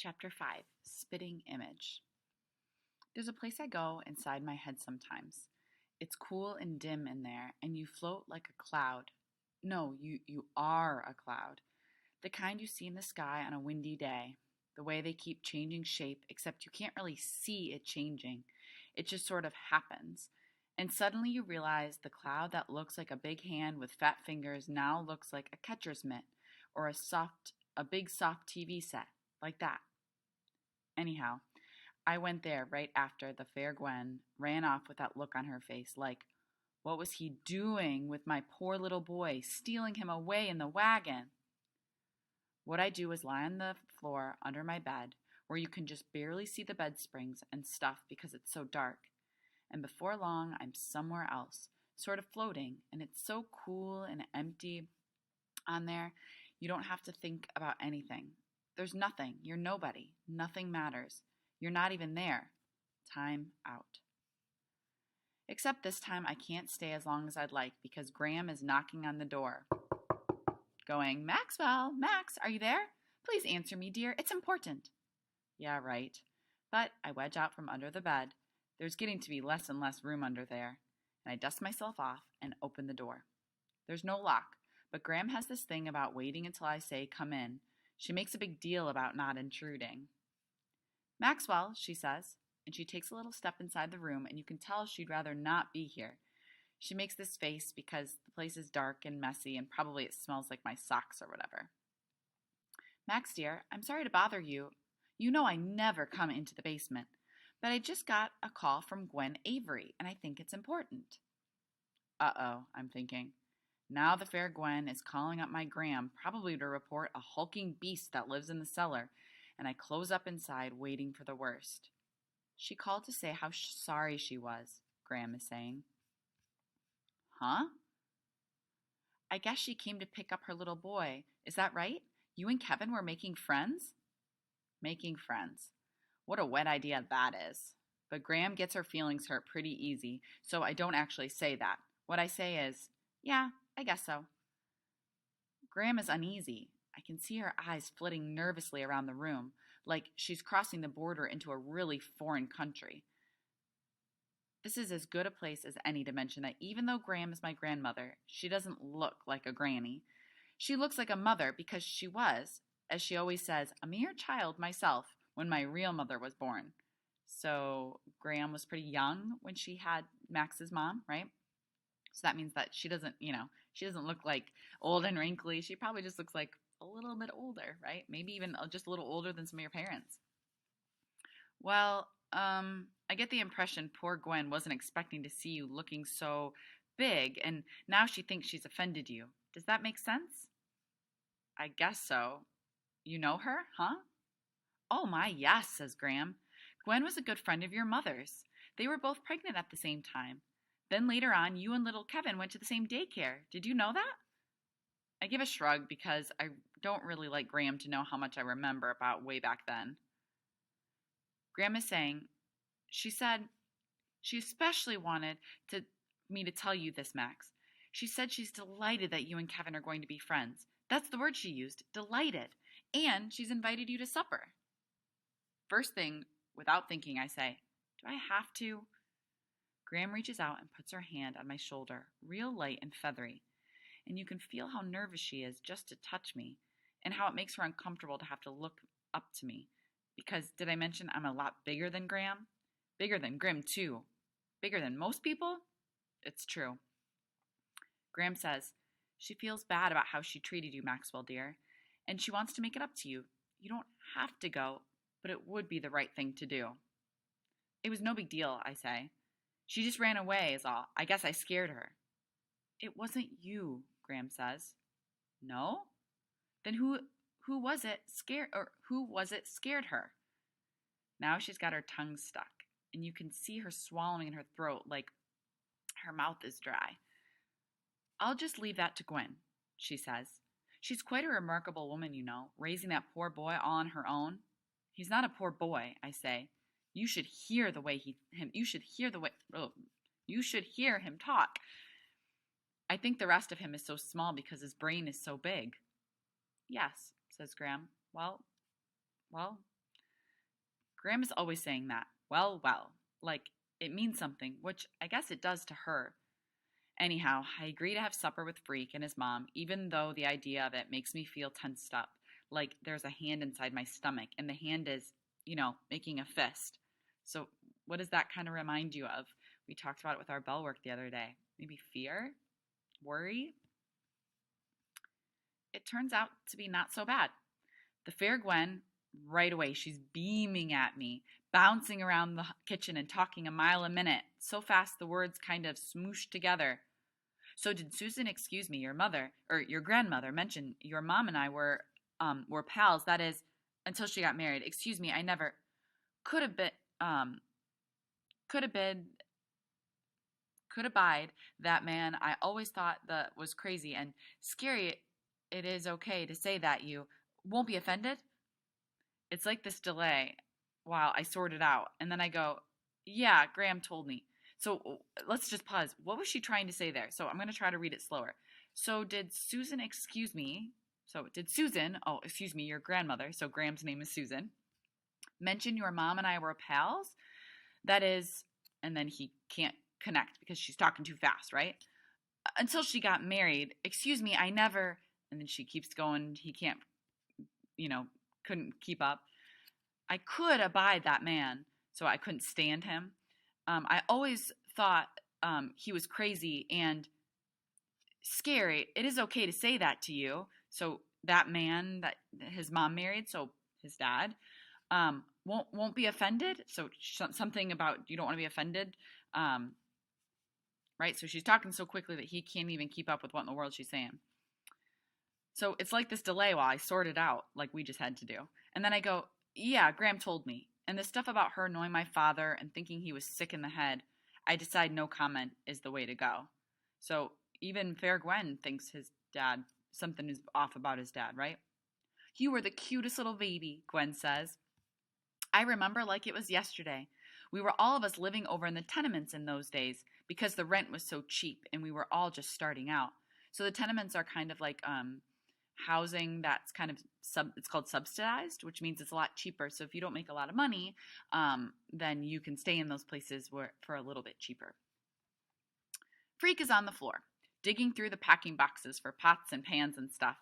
Chapter 5 Spitting Image. There's a place I go inside my head sometimes. It's cool and dim in there, and you float like a cloud. No, you are a cloud. The kind you see in the sky on a windy day. The way they keep changing shape, except you can't really see it changing. It just sort of happens. And suddenly you realize the cloud that looks like a big hand with fat fingers now looks like a catcher's mitt or a big soft TV set, like that. Anyhow, I went there right after the fair Gwen ran off with that look on her face, like, what was he doing with my poor little boy, stealing him away in the wagon? What I do is lie on the floor under my bed, where you can just barely see the bed springs and stuff because it's so dark. And before long, I'm somewhere else, sort of floating, and it's so cool and empty on there, you don't have to think about anything. There's nothing. You're nobody. Nothing matters. You're not even there. Time out. Except this time I can't stay as long as I'd like because Graham is knocking on the door, going, Maxwell, Max, are you there? Please answer me, dear. It's important. Yeah, right. But I wedge out from under the bed. There's getting to be less and less room under there. And I dust myself off and open the door. There's no lock, but Graham has this thing about waiting until I say, come in. She makes a big deal about not intruding. Maxwell, she says, and she takes a little step inside the room, and you can tell she'd rather not be here. She makes this face because the place is dark and messy, and probably it smells like my socks or whatever. Max, dear, I'm sorry to bother you. You know I never come into the basement, but I just got a call from Gwen Avery, and I think it's important. Uh-oh, I'm thinking. Now the fair Gwen is calling up my Graham, probably to report a hulking beast that lives in the cellar, and I close up inside, waiting for the worst. She called to say how sorry she was, Graham is saying. Huh? I guess she came to pick up her little boy. Is that right? You and Kevin were making friends? Making friends. What a wet idea that is. But Graham gets her feelings hurt pretty easy, so I don't actually say that. What I say is, yeah, I guess so. Graham is uneasy. I can see her eyes flitting nervously around the room, like she's crossing the border into a really foreign country. This is as good a place as any to mention that even though Graham is my grandmother, she doesn't look like a granny. She looks like a mother because she was, as she always says, a mere child myself when my real mother was born. So Graham was pretty young when she had Max's mom, right? So that means that she doesn't look like old and wrinkly. She probably just looks like a little bit older, right? Maybe even just a little older than some of your parents. Well, I get the impression poor Gwen wasn't expecting to see you looking so big, and now she thinks she's offended you. Does that make sense? I guess so. You know her, huh? Oh my, yes, says Graham. Gwen was a good friend of your mother's. They were both pregnant at the same time. Then later on, you and little Kevin went to the same daycare. Did you know that? I give a shrug because I don't really like Graham to know how much I remember about way back then. Graham is saying, she said she especially wanted me to tell you this, Max. She said she's delighted that you and Kevin are going to be friends. That's the word she used, delighted. And she's invited you to supper. First thing, without thinking, I say, do I have to? Graham reaches out and puts her hand on my shoulder, real light and feathery. And you can feel how nervous she is just to touch me, and how it makes her uncomfortable to have to look up to me. Because, did I mention I'm a lot bigger than Graham? Bigger than Grim, too. Bigger than most people? It's true. Graham says, she feels bad about how she treated you, Maxwell, dear, and she wants to make it up to you. You don't have to go, but it would be the right thing to do. It was no big deal, I say. She just ran away is all. I guess I scared her. It wasn't you, Graham says. No? Then who was it scared her? Now she's got her tongue stuck, and you can see her swallowing in her throat like her mouth is dry. I'll just leave that to Gwen, she says. She's quite a remarkable woman, you know, raising that poor boy all on her own. He's not a poor boy, I say. You should hear him talk. I think the rest of him is so small because his brain is so big. Yes, says Graham. Well, Graham is always saying that. Well, well. Like, it means something, which I guess it does to her. Anyhow, I agree to have supper with Freak and his mom, even though the idea of it makes me feel tensed up. Like there's a hand inside my stomach, and the hand is, making a fist. So, what does that kind of remind you of? We talked about it with our bell work the other day. Maybe fear? Worry? It turns out to be not so bad. The fair Gwen, right away, she's beaming at me, bouncing around the kitchen and talking a mile a minute, so fast the words kind of smooshed together. So did Susan, excuse me, your mother or your grandmother mention your mom and I were pals? That is, until she got married. Excuse me, I never could have been could have been could abide that man. I always thought that was crazy and scary. It is okay to say that you won't be offended. It's like this delay while I sort it out, and then I go, "Yeah, Graham told me." So let's just pause. What was she trying to say there? So I'm going to try to read it slower. So did Susan, excuse me, so did Susan, oh, excuse me, your grandmother, so Graham's name is Susan, mention your mom and I were pals? That is, and then he can't connect because she's talking too fast, right? Until she got married. Excuse me, I never, and then she keeps going. He can't, couldn't keep up. I could abide that man, so I couldn't stand him. I always thought he was crazy and scary. It is okay to say that to you. So that man that his mom married, so his dad, won't be offended. So something about you don't want to be offended, right? So she's talking so quickly that he can't even keep up with what in the world she's saying. So it's like this delay while I sort it out, like we just had to do. And then I go, yeah, Graham told me. And the stuff about her knowing my father and thinking he was sick in the head, I decide no comment is the way to go. So even Fair Gwen thinks his dad, something is off about his dad, right? You were the cutest little baby, Gwen says. I remember like it was yesterday. We were all of us living over in the tenements in those days because the rent was so cheap and we were all just starting out. So the tenements are kind of like housing that's kind of it's called subsidized, which means it's a lot cheaper. So if you don't make a lot of money, then you can stay in those places for a little bit cheaper. Freak is on the floor, digging through the packing boxes for pots and pans and stuff.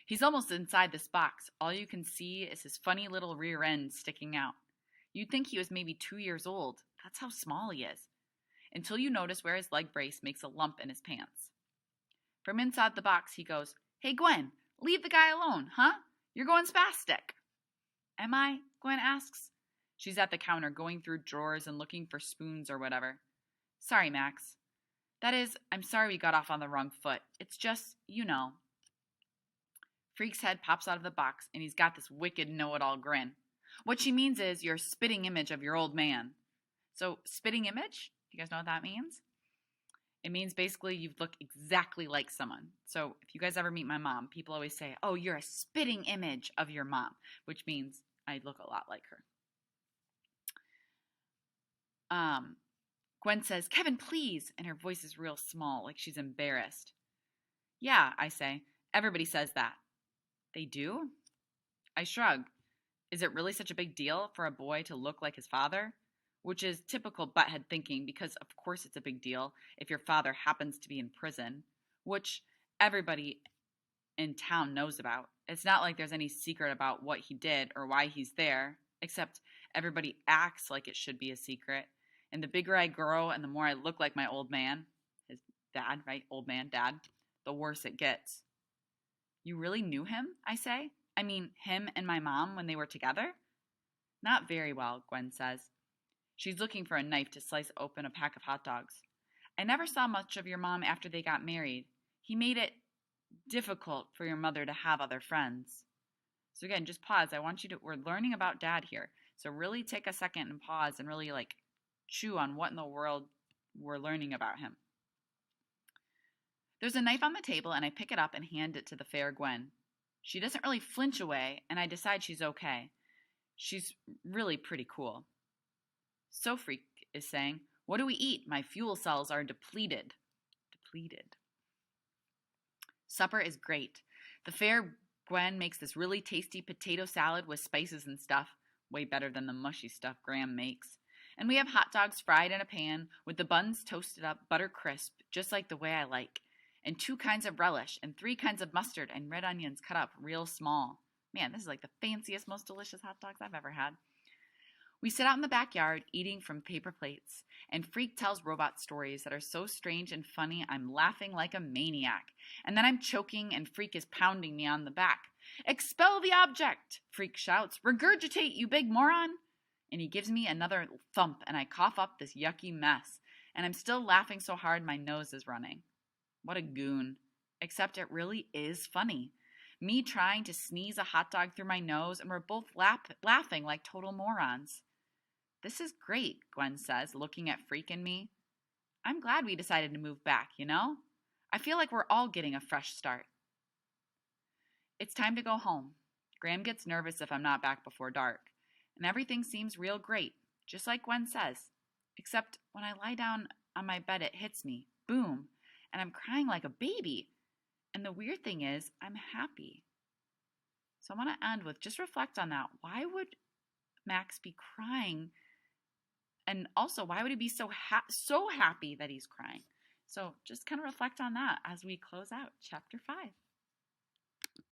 He's almost inside this box. All you can see is his funny little rear end sticking out. You'd think he was maybe 2 years old. That's how small he is. Until you notice where his leg brace makes a lump in his pants. From inside the box, he goes, "Hey, Gwen, leave the guy alone, huh? You're going spastic." Am I? Gwen asks. She's at the counter going through drawers and looking for spoons or whatever. Sorry, Max. That is, I'm sorry we got off on the wrong foot. It's just, Freak's head pops out of the box and he's got this wicked know-it-all grin. What she means is you're a spitting image of your old man. So, spitting image? You guys know what that means? It means basically you look exactly like someone. So if you guys ever meet my mom, people always say, oh, you're a spitting image of your mom, which means I look a lot like her. Gwen says, Kevin, please. And her voice is real small, like she's embarrassed. Yeah, I say. Everybody says that. They do? I shrug. Is it really such a big deal for a boy to look like his father? Which is typical butthead thinking because, of course, it's a big deal if your father happens to be in prison, which everybody in town knows about. It's not like there's any secret about what he did or why he's there, except everybody acts like it should be a secret. And the bigger I grow and the more I look like my old man, his dad, right? Old man, dad, the worse it gets. You really knew him, I say? I mean, him and my mom when they were together? Not very well, Gwen says. She's looking for a knife to slice open a pack of hot dogs. I never saw much of your mom after they got married. He made it difficult for your mother to have other friends. So again, just pause. We're learning about Dad here. So really take a second and pause and really chew on what in the world we're learning about him. There's a knife on the table and I pick it up and hand it to the fair Gwen. She doesn't really flinch away and I decide she's okay. She's really pretty cool. So Freak is saying, what do we eat? My fuel cells are depleted. Supper is great. The fair Gwen makes this really tasty potato salad with spices and stuff. Way better than the mushy stuff Graham makes. And we have hot dogs fried in a pan with the buns toasted up, butter crisp, just like the way I like. And 2 kinds of relish and 3 kinds of mustard and red onions cut up real small. Man, this is like the fanciest, most delicious hot dogs I've ever had. We sit out in the backyard eating from paper plates, and Freak tells robot stories that are so strange and funny I'm laughing like a maniac. And then I'm choking and Freak is pounding me on the back. Expel the object, Freak shouts. Regurgitate, you big moron. And he gives me another thump and I cough up this yucky mess. And I'm still laughing so hard my nose is running. What a goon. Except it really is funny. Me trying to sneeze a hot dog through my nose and we're both laughing like total morons. This is great, Gwen says, looking at Freak and me. I'm glad we decided to move back, you know? I feel like we're all getting a fresh start. It's time to go home. Graham gets nervous if I'm not back before dark. And everything seems real great, just like Gwen says. Except when I lie down on my bed, it hits me. Boom. And I'm crying like a baby. And the weird thing is, I'm happy. So I want to end with just reflect on that. Why would Max be crying? And also, why would he be so happy that he's crying? So just kind of reflect on that as we close out chapter 5.